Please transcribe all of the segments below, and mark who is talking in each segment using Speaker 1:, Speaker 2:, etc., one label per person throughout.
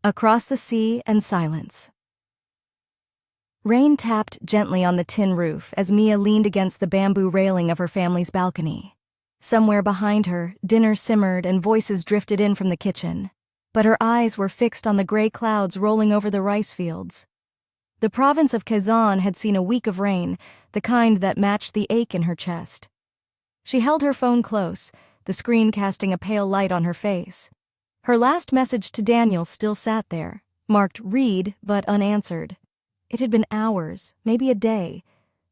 Speaker 1: Across the sea and silence. Rain tapped gently on the tin roof as Mia leaned against the bamboo railing of her family's balcony. Somewhere behind her, dinner simmered and voices drifted in from the kitchen. But her eyes were fixed on the gray clouds rolling over the rice fields. The province of Quezon had seen a week of rain, the kind that matched the ache in her chest. She held her phone close, the screen casting a pale light on her face. Her last message to Daniel still sat there, marked read but unanswered. It had been hours, maybe a day.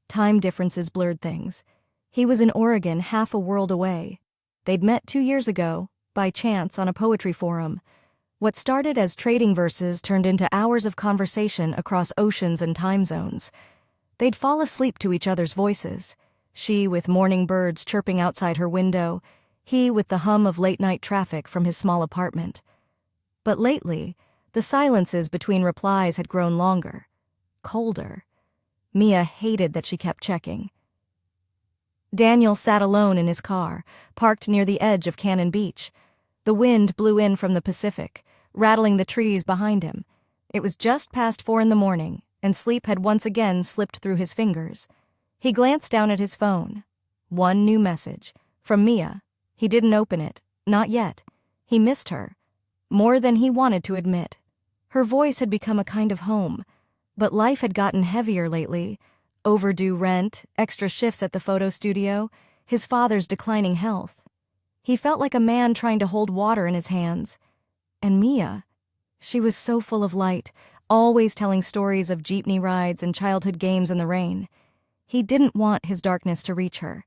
Speaker 1: Time differences blurred things. He was in Oregon, half a world away. They'd met 2 years ago, by chance on a poetry forum. What started as trading verses turned into hours of conversation across oceans and time zones. They'd fall asleep to each other's voices, she with morning birds chirping outside her window, he with the hum of late-night traffic from his small apartment. But lately, the silences between replies had grown longer, colder. Mia hated that she kept checking. Daniel sat alone in his car, parked near the edge of Cannon Beach. The wind blew in from the Pacific, rattling the trees behind him. It was just past 4 a.m, and sleep had once again slipped through his fingers. He glanced down at his phone. One new message, from Mia. He didn't open it, not yet. He missed her, more than he wanted to admit. Her voice had become a kind of home, but life had gotten heavier lately. Overdue rent, extra shifts at the photo studio, his father's declining health. He felt like a man trying to hold water in his hands. And Mia, she was so full of light, always telling stories of jeepney rides and childhood games in the rain. He didn't want his darkness to reach her.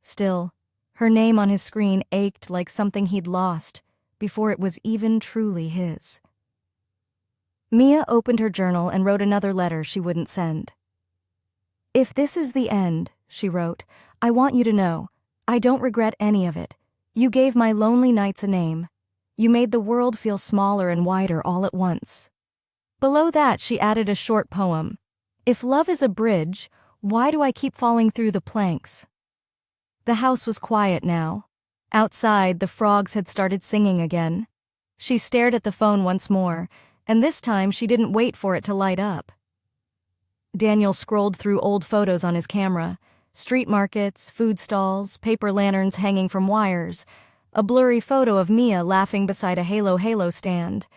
Speaker 1: Still, her name on his screen ached like something he'd lost before it was even truly his. Mia opened her journal and wrote another letter she wouldn't send. "If this is the end," she wrote, "I want you to know, I don't regret any of it. You gave my lonely nights a name. You made the world feel smaller and wider all at once." Below that, she added a short poem. "If love is a bridge, why do I keep falling through the planks?" The house was quiet now. Outside, the frogs had started singing again. She stared at the phone once more, and this time she didn't wait for it to light up. Daniel scrolled through old photos on his camera. Street markets, food stalls, paper lanterns hanging from wires. A blurry photo of Mia laughing beside a Halo stand.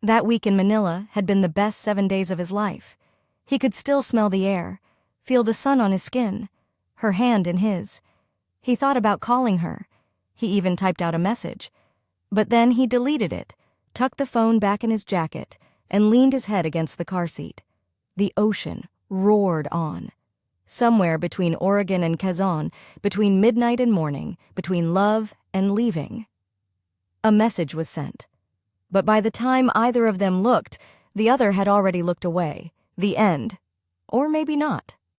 Speaker 1: That week in Manila had been the best 7 days of his life. He could still smell the air, feel the sun on his skin, her hand in his. He thought about calling her. He even typed out a message. But then he deleted it, tucked the phone back in his jacket, and leaned his head against the car seat. The ocean roared on. Somewhere between Oregon and Quezon, between midnight and morning, between love and leaving. A message was sent. But by the time either of them looked, the other had already looked away. The end. Or maybe not.